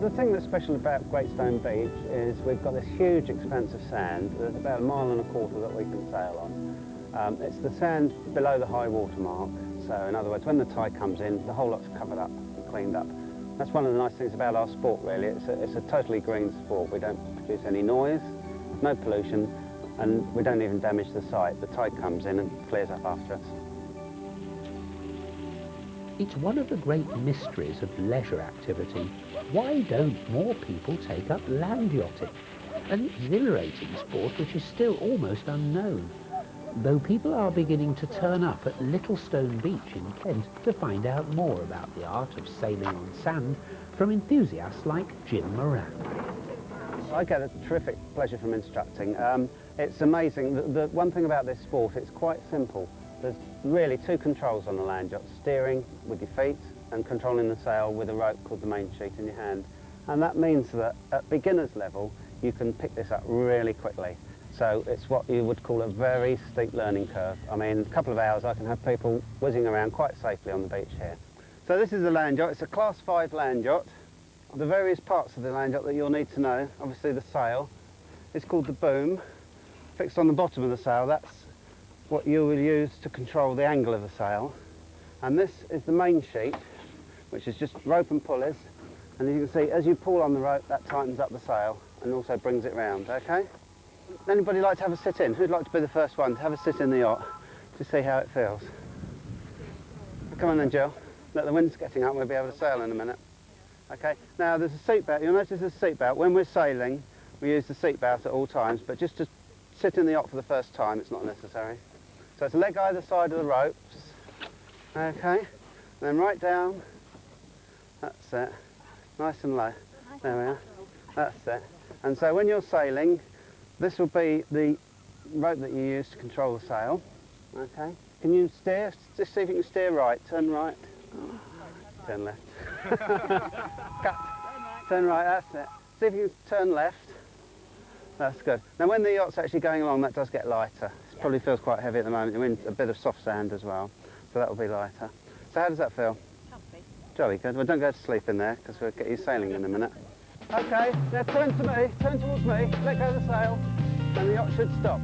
The thing that's special about Great Stone Beach is we've got this huge expanse of sand. There's about 1.25 miles that we can sail on. It's the sand below the high water mark, so in other words, when the tide comes in, the whole lot's covered up and cleaned up. That's one of the nice things about our sport, really. It's a totally green sport. We don't produce any noise, no pollution, and we don't even damage the site. The tide comes in and clears up after us. It's one of the great mysteries of leisure activity. Why don't more people take up land yachting? An exhilarating sport which is still almost unknown, though people are beginning to turn up at Little Stone Beach in Kent to find out more about the art of sailing on sand from enthusiasts like Jim Moran. I get a terrific pleasure from instructing. It's amazing. The one thing about this sport, it's quite simple. There's really two controls on the land yacht, steering with your feet and controlling the sail with a rope called the main sheet in your hand. And that means that at beginner's level, you can pick this up really quickly. So it's what you would call a very steep learning curve. I mean, a couple of hours I can have people whizzing around quite safely on the beach here. So this is the land yacht. It's a Class 5 land yacht. The various parts of the land yacht that you'll need to know, obviously the sail, it's called the boom. Fixed on the bottom of the sail, that's what you will use to control the angle of the sail. And this is the main sheet, which is just rope and pulleys. And as you can see, as you pull on the rope, that tightens up the sail and also brings it round, okay? Anybody like to have a sit-in? Who'd like to be the first one to have a sit in the yacht to see how it feels? Come on then, Jill. Look, the wind's getting up, we'll be able to sail in a minute. Okay, now there's a seat belt. You'll notice there's a seat belt. When we're sailing, we use the seat belt at all times, but just to sit in the yacht for the first time, it's not necessary. So it's a leg either side of the ropes. Okay, and then right down. That's it. Nice and low. There we are. That's it. And so when you're sailing, this will be the rope that you use to control the sail. Okay. Can you steer? Just see if you can steer right. Turn right. Turn left. Cut. Turn right. That's it. See if you can turn left. That's good. Now when the yacht's actually going along, that does get lighter. It probably feels quite heavy at the moment. You're in a bit of soft sand as well, so that will be lighter. So how does that feel? Comfy. Jolly good. Well, don't go to sleep in there because we'll get you sailing in a minute. Okay, now turn to me, turn towards me, let go of the sail, and the yacht should stop.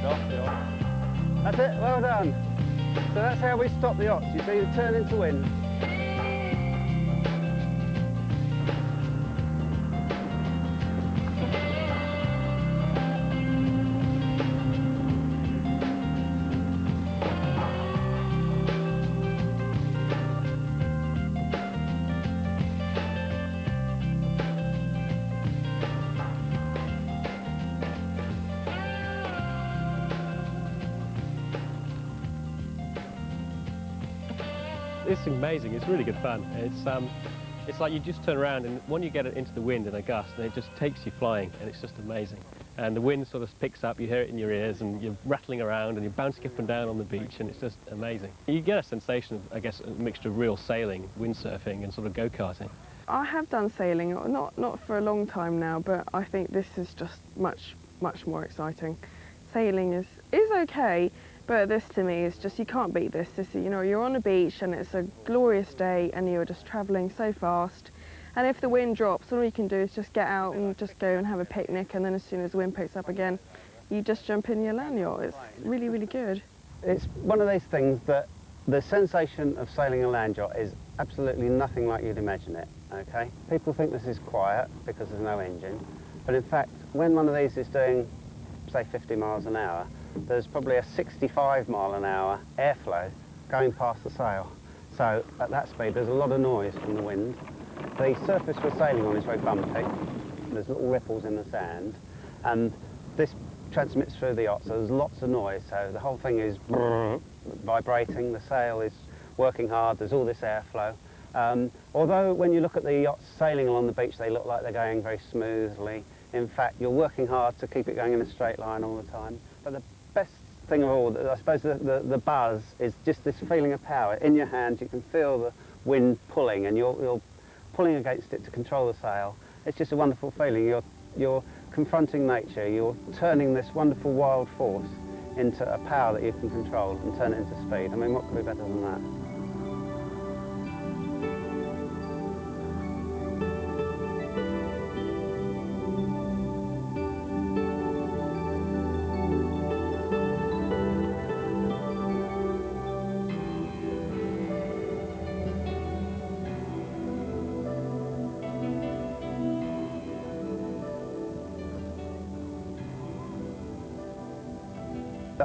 Stop the yacht. That's it, well done. So that's how we stop the yachts. You see, you turn into wind. It's amazing. It's really good fun. It's like you just turn around and when you get it into the wind in a gust, and it just takes you flying, and it's just amazing. And the wind sort of picks up, you hear it in your ears, and you're rattling around, and you're bouncing up and down on the beach, and it's just amazing. You get a sensation of, I guess, a mixture of real sailing, windsurfing, and sort of go-karting. I have done sailing, not for a long time now, but I think this is just much more exciting. Sailing is okay, but this to me is just, you can't beat this. You know, you're on a beach and it's a glorious day and you're just travelling so fast. And if the wind drops, all you can do is just get out and just go and have a picnic, and then as soon as the wind picks up again, you just jump in your land yacht. It's really, really good. It's one of those things that the sensation of sailing a land yacht is absolutely nothing like you'd imagine it, okay? People think this is quiet because there's no engine, but in fact, when one of these is doing, say, 50 miles an hour, there's probably a 65 mile an hour airflow going past the sail. So at that speed, there's a lot of noise from the wind. The surface we're sailing on is very bumpy. There's little ripples in the sand, and this transmits through the yacht, so there's lots of noise. So the whole thing is vibrating, the sail is working hard, there's all this airflow. Although when you look at the yachts sailing along the beach, they look like they're going very smoothly. In fact, you're working hard to keep it going in a straight line all the time. But the best thing of all, I suppose the buzz, is just this feeling of power. In your hand, you can feel the wind pulling, and you're pulling against it to control the sail. It's just a wonderful feeling. You're confronting nature. You're turning this wonderful wild force into a power that you can control and turn it into speed. I mean, what could be better than that?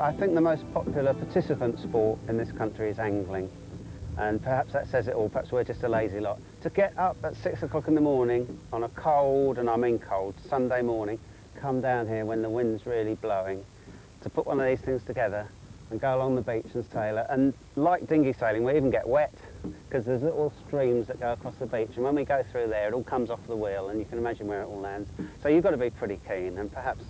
I think the most popular participant sport in this country is angling. And perhaps that says it all, perhaps we're just a lazy lot. To get up at 6 o'clock in the morning on a cold, and I mean cold, Sunday morning, come down here when the wind's really blowing, to put one of these things together and go along the beach and sail it. And like dinghy sailing, we even get wet because there's little streams that go across the beach, and when we go through there, it all comes off the wheel, and you can imagine where it all lands. So you've got to be pretty keen, and perhaps,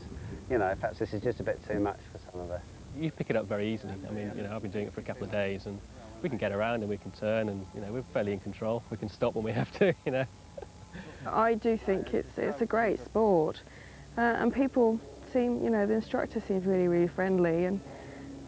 you know, perhaps this is just a bit too much for some of us. You pick it up very easily. I mean, you know, I've been doing it for a couple of days, and we can get around and we can turn, and you know, we're fairly in control. We can stop when we have to, you know. I do think it's a great sport, and people seem, you know, the instructor seems really friendly, and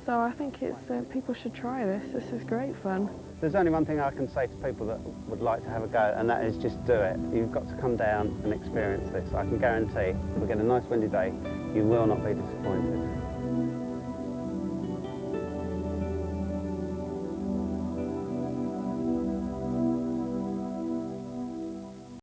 so I think it's people should try this. This is great fun. There's only one thing I can say to people that would like to have a go, and that is just do it. You've got to come down and experience this. I can guarantee, if we get a nice windy day, you will not be disappointed.